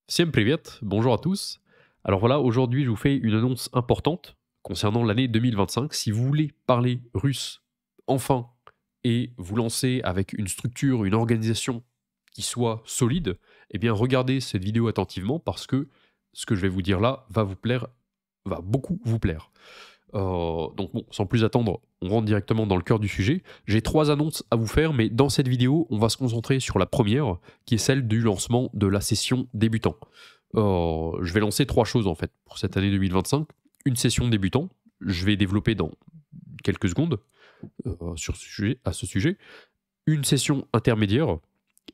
Всем привет, bonjour à tous. Alors voilà, aujourd'hui je vous fais une annonce importante concernant l'année 2025. Si vous voulez parler russe enfin et vous lancer avec une structure, une organisation qui soit solide, eh bien regardez cette vidéo attentivement parce que ce que je vais vous dire là va vous plaire, va beaucoup vous plaire. Donc bon, sans plus attendre, on rentre directement dans le cœur du sujet. J'ai 3 annonces à vous faire, mais dans cette vidéo, on va se concentrer sur la première, qui est celle du lancement de la session débutant. Je vais lancer 3 choses en fait pour cette année 2025. Une session débutant, je vais développer dans quelques secondes, à ce sujet. Une session intermédiaire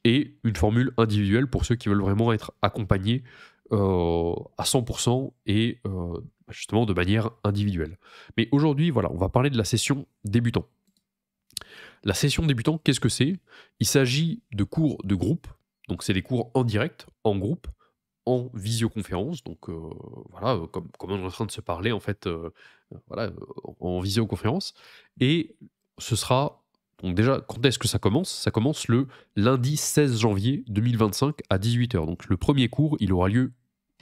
et une formule individuelle pour ceux qui veulent vraiment être accompagnés à 100% et justement de manière individuelle. Mais aujourd'hui, voilà, on va parler de la session débutant. La session débutant, qu'est-ce que c'est? Il s'agit de cours de groupe, donc c'est des cours en direct, en groupe, en visioconférence, donc voilà, comme on est en train de se parler en fait, voilà, en visioconférence. Et ce sera, donc déjà, quand est-ce que ça commence? Ça commence le lundi 16 janvier 2025 à 18 h. Donc le premier cours, il aura lieu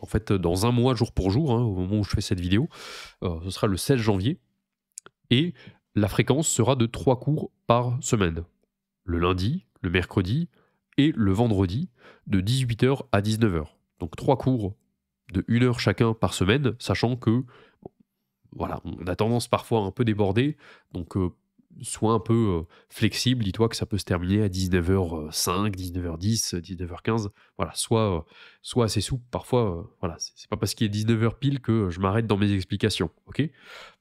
en fait dans un mois, jour pour jour, hein, au moment où je fais cette vidéo. Ce sera le 16 janvier. Et la fréquence sera de 3 cours par semaine. Le lundi, le mercredi et le vendredi de 18 h à 19 h. Donc 3 cours de 1 heure chacun par semaine, sachant que voilà, on a tendance parfois à un peu déborder, donc sois un peu flexible, dis-toi que ça peut se terminer à 19 h 05, 19 h 10, 19 h 15, voilà, soit assez souple, parfois, voilà, c'est pas parce qu'il est 19 h pile que je m'arrête dans mes explications, ok?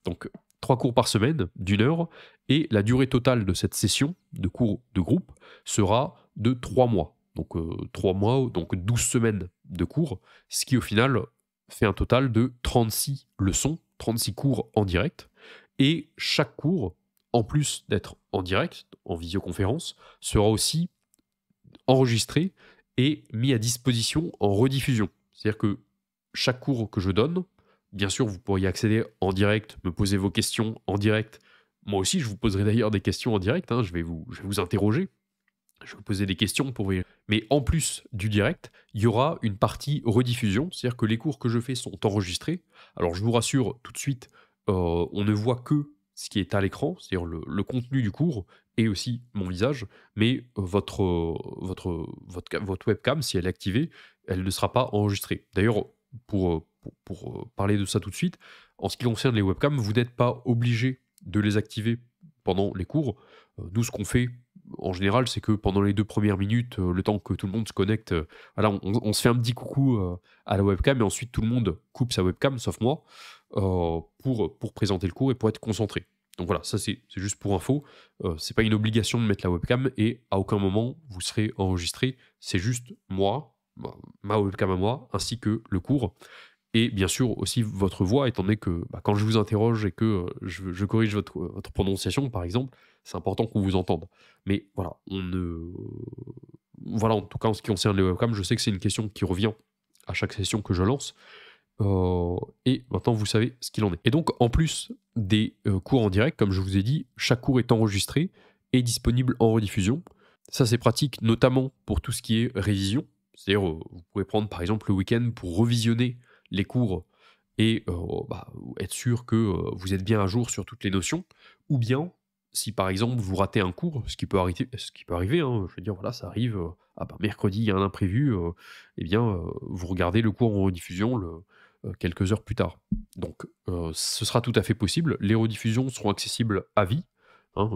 Donc 3 cours par semaine d'une heure, et la durée totale de cette session de cours de groupe sera de 3 mois. Donc 3 mois, donc 12 semaines de cours, ce qui au final fait un total de 36 leçons, 36 cours en direct. Et chaque cours, en plus d'être en direct, en visioconférence, sera aussi enregistré et mis à disposition en rediffusion. C'est-à-dire que chaque cours que je donne, bien sûr, vous pourriez accéder en direct, me poser vos questions en direct. Moi aussi, je vous poserai d'ailleurs des questions en direct, hein, je vais vous interroger, je vais vous poser des questions pour vous. Mais en plus du direct, il y aura une partie rediffusion, c'est-à-dire que les cours que je fais sont enregistrés. Alors je vous rassure tout de suite, on ne voit que ce qui est à l'écran, c'est-à-dire le contenu du cours et aussi mon visage, mais votre webcam, si elle est activée, elle ne sera pas enregistrée. D'ailleurs, pour parler de ça tout de suite, en ce qui concerne les webcams, vous n'êtes pas obligé de les activer pendant les cours. Nous, ce qu'on fait en général, c'est que pendant les 2 premières minutes, le temps que tout le monde se connecte, voilà, on se fait un petit coucou, à la webcam et ensuite tout le monde coupe sa webcam, sauf moi, pour présenter le cours et pour être concentré. Donc voilà, ça c'est juste pour info, c'est pas une obligation de mettre la webcam et à aucun moment vous serez enregistré. C'est juste moi, ma webcam à moi, ainsi que le cours et bien sûr aussi votre voix, étant donné que, quand je vous interroge et que, je corrige votre prononciation, par exemple, c'est important qu'on vous entende. Mais voilà, voilà, en tout cas, en ce qui concerne les webcams, je sais que c'est une question qui revient à chaque session que je lance, et maintenant vous savez ce qu'il en est. Et donc en plus des, cours en direct, comme je vous ai dit, chaque cours est enregistré et disponible en rediffusion. Ça, c'est pratique notamment pour tout ce qui est révision. C'est-à-dire, vous pouvez prendre par exemple le week-end pour revisionner les cours et être sûr que vous êtes bien à jour sur toutes les notions. Ou bien, si par exemple vous ratez un cours, ce qui peut arriver, hein, je veux dire, voilà, ça arrive, mercredi, il y a un imprévu, eh bien, vous regardez le cours en rediffusion quelques heures plus tard. Donc, ce sera tout à fait possible. Les rediffusions seront accessibles à vie, hein,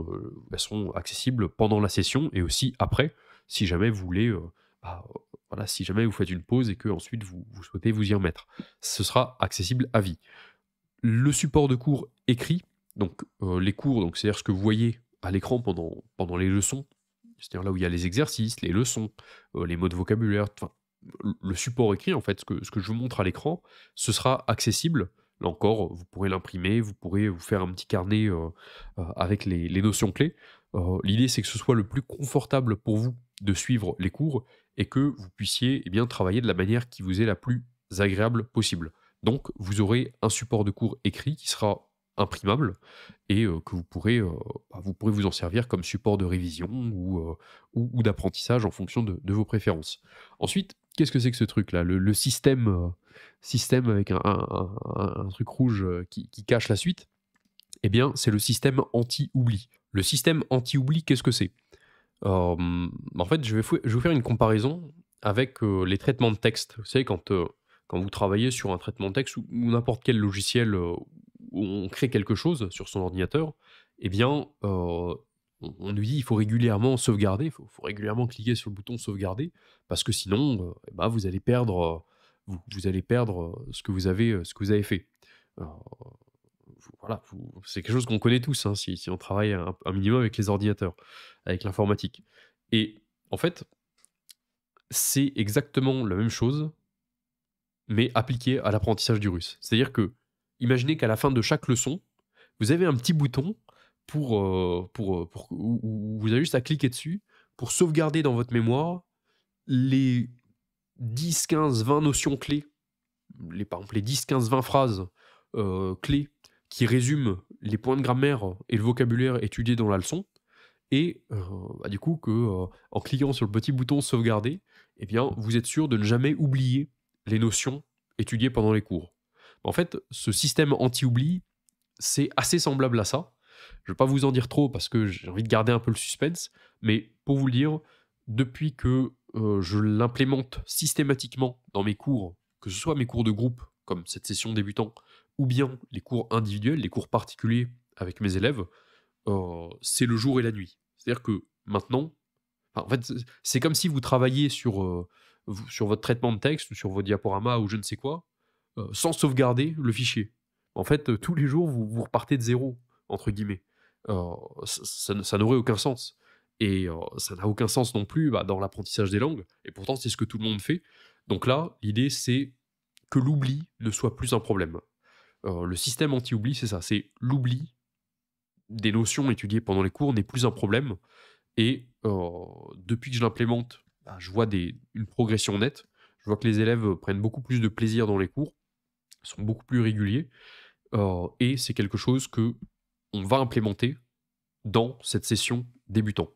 elles seront accessibles pendant la session et aussi après, si jamais vous voulez, voilà, si jamais vous faites une pause et que ensuite vous souhaitez vous y remettre. Ce sera accessible à vie. Le support de cours écrit, donc les cours, donc c'est-à-dire ce que vous voyez à l'écran pendant les leçons, c'est-à-dire là où il y a les exercices, les leçons, les mots de vocabulaire, enfin, le support écrit, en fait, ce que je vous montre à l'écran, ce sera accessible. Là encore, vous pourrez l'imprimer, vous pourrez vous faire un petit carnet avec les notions clés. L'idée, c'est que ce soit le plus confortable pour vous de suivre les cours et que vous puissiez bien travailler de la manière qui vous est la plus agréable possible. Donc, vous aurez un support de cours écrit qui sera imprimable et que vous pourrez vous en servir comme support de révision ou d'apprentissage en fonction de vos préférences. Ensuite, qu'est-ce que c'est que ce truc-là? Le système, système avec un truc rouge, qui cache la suite, eh bien, c'est le système anti-oubli. Le système anti-oubli, qu'est-ce que c'est? En fait, je vais vous faire une comparaison avec, les traitements de texte. Vous savez, quand vous travaillez sur un traitement de texte ou n'importe quel logiciel, où on crée quelque chose sur son ordinateur, eh bien, on nous dit: «Il faut régulièrement sauvegarder, il faut régulièrement cliquer sur le bouton sauvegarder parce que sinon, et bah, vous allez perdre, vous allez perdre, ce que vous avez fait». Heu, voilà, c'est quelque chose qu'on connaît tous, hein, si on travaille un minimum avec les ordinateurs, avec l'informatique. Et en fait, c'est exactement la même chose, mais appliqué à l'apprentissage du russe. C'est-à-dire que, imaginez qu'à la fin de chaque leçon, vous avez un petit bouton où vous avez juste à cliquer dessus pour sauvegarder dans votre mémoire les 10, 15, 20 notions clés, par exemple les 10, 15, 20 phrases clés qui résument les points de grammaire et le vocabulaire étudiés dans la leçon. Et bah, du coup, en cliquant sur le petit bouton sauvegarder, eh bien, vous êtes sûr de ne jamais oublier les notions étudiées pendant les cours. En fait, ce système anti-oubli, c'est assez semblable à ça. Je ne vais pas vous en dire trop parce que j'ai envie de garder un peu le suspense, mais pour vous le dire, depuis que je l'implémente systématiquement dans mes cours, que ce soit mes cours de groupe, comme cette session débutant, ou bien les cours individuels, les cours particuliers avec mes élèves, c'est le jour et la nuit. C'est-à-dire que maintenant, en fait, c'est comme si vous travailliez sur votre traitement de texte ou sur vos diaporamas ou je ne sais quoi, sans sauvegarder le fichier. En fait, tous les jours, vous repartez de zéro entre guillemets. Heu, ça n'aurait aucun sens et ça n'a aucun sens non plus, bah, dans l'apprentissage des langues et pourtant c'est ce que tout le monde fait. Donc là, l'idée c'est que l'oubli ne soit plus un problème. Le système anti-oubli, c'est ça, c'est l'oubli des notions étudiées pendant les cours n'est plus un problème et depuis que je l'implémente, bah, je vois une progression nette. Je vois que les élèves prennent beaucoup plus de plaisir dans les cours, sont beaucoup plus réguliers, et c'est quelque chose que on va implémenter dans cette session débutant.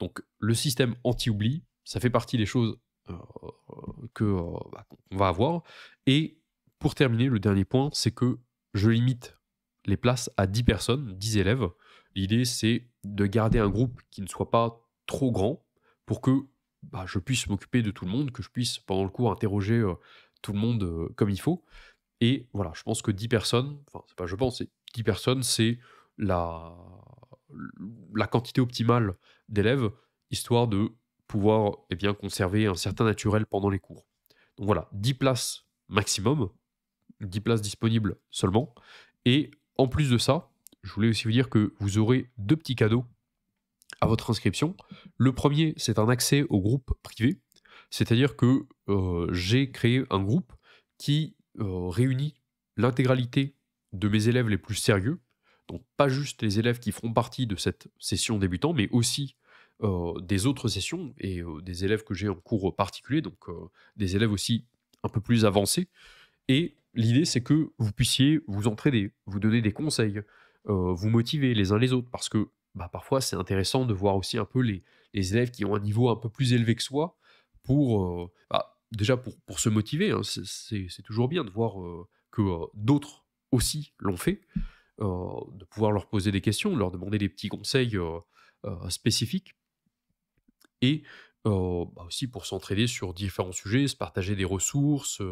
Donc le système anti-oubli, ça fait partie des choses, heu, qu'on va avoir et pour terminer, le dernier point, c'est que je limite les places à 10 personnes, 10 élèves. L'idée, c'est de garder un groupe qui ne soit pas trop grand pour que, bah, je puisse m'occuper de tout le monde, que je puisse pendant le cours interroger, tout le monde, comme il faut et voilà, je pense que 10 personnes, enfin, c'est pas je pense, c'est 10 personnes, c'est la la quantité optimale d'élèves, histoire de pouvoir, eh bien, conserver un certain naturel pendant les cours. Donc voilà, 10 places maximum, 10 places disponibles seulement et en plus de ça, je voulais aussi vous dire que vous aurez 2 petits cadeaux à votre inscription. Le premier, c'est un accès au groupe privé, c'est-à-dire que, j'ai créé un groupe qui, réunit l'intégralité de mes élèves les plus sérieux, donc pas juste les élèves qui feront partie de cette session débutant, mais aussi, des autres sessions et des élèves que j'ai en cours particulier, donc des élèves aussi un peu plus avancés et l'idée, c'est que vous puissiez vous entraider, vous donner des conseils, vous motiver les uns les autres. Parce que bah, parfois, c'est intéressant de voir aussi un peu les élèves qui ont un niveau un peu plus élevé que soi pour, déjà pour se motiver, hein. C'est toujours bien de voir que d'autres aussi l'ont fait, de pouvoir leur poser des questions, leur demander des petits conseils spécifiques et bah, aussi pour s'entraider sur différents sujets, se partager des ressources,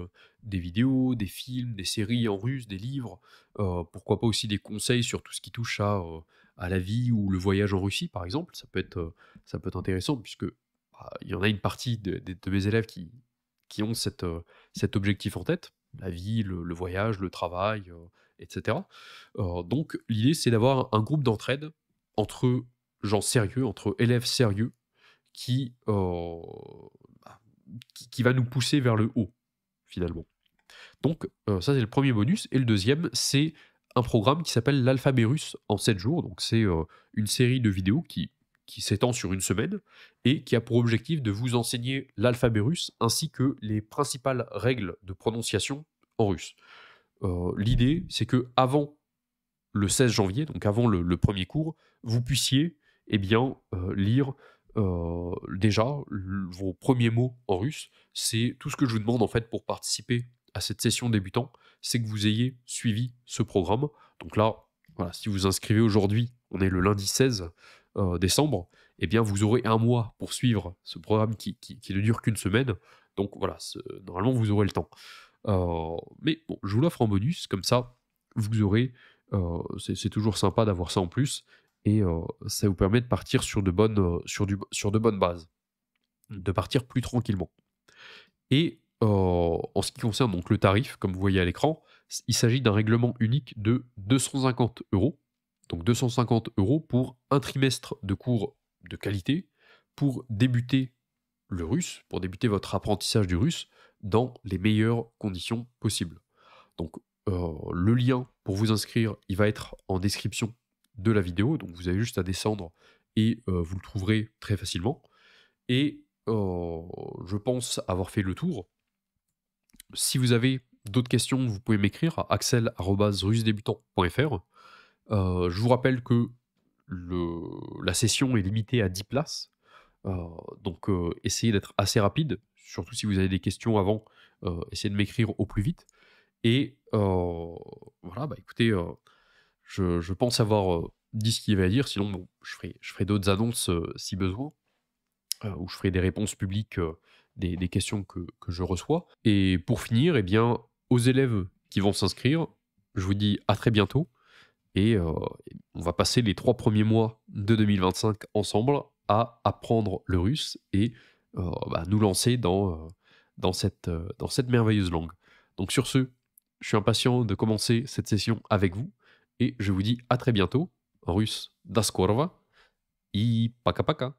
des vidéos, des films, des séries en russe, des livres, pourquoi pas aussi des conseils sur tout ce qui touche à la vie ou le voyage en Russie, par exemple. Ça peut être intéressant puisque, bah, il y en a une partie de mes élèves qui ont cet objectif en tête, la vie, le voyage, le travail, et cetera. Donc l'idée, c'est d'avoir un groupe d'entraide entre gens sérieux, entre élèves sérieux qui, bah, qui va nous pousser vers le haut, finalement. Donc, ça, c'est le premier bonus et le deuxième, c'est un programme qui s'appelle l'alphabet russe en 7 jours. Donc c'est, une série de vidéos qui s'étend sur une semaine et qui a pour objectif de vous enseigner l'alphabet russe ainsi que les principales règles de prononciation en russe. L'idée, c'est que avant le 16 janvier, donc avant le 1er cours, vous puissiez, eh bien, lire, déjà, vos premiers mots en russe, c'est tout ce que je vous demande en fait pour participer à cette session débutant, c'est que vous ayez suivi ce programme. Donc là, voilà, si vous inscrivez aujourd'hui, on est le lundi 16 décembre, eh bien vous aurez un mois pour suivre ce programme qui ne dure qu'une semaine. Donc voilà, normalement vous aurez le temps. Mais bon, je vous l'offre en bonus, comme ça, vous aurez, c'est toujours sympa d'avoir ça en plus, et ça vous permet de partir sur de bonnes, sur de bonnes bases, de partir plus tranquillement. Et en ce qui concerne donc le tarif, comme vous voyez à l'écran, il s'agit d'un règlement unique de 250 euros. Donc 250 euros pour un trimestre de cours de qualité, pour débuter le russe, pour débuter votre apprentissage du russe dans les meilleures conditions possibles. Donc le lien pour vous inscrire, il va être en description de la vidéo, donc vous avez juste à descendre et vous le trouverez très facilement. Et je pense avoir fait le tour. Si vous avez d'autres questions, vous pouvez m'écrire à axel@russedébutant.fr. Je vous rappelle que la session est limitée à 10 places. Heu, donc essayez d'être assez rapide, surtout si vous avez des questions avant, essayez de m'écrire au plus vite. Et voilà, bah, écoutez, je pense avoir, dit ce qu'il y avait à dire. Sinon, bon, je ferai d'autres annonces, si besoin, où je ferai des réponses publiques, des questions que je reçois. Et pour finir, eh bien, aux élèves qui vont s'inscrire, je vous dis à très bientôt, et on va passer les 3 premiers mois de 2025 ensemble à apprendre le russe et bah, nous lancer dans cette merveilleuse langue. Donc sur ce, je suis impatient de commencer cette session avec vous et je vous dis à très bientôt. En russe, до скорого и пока-пока.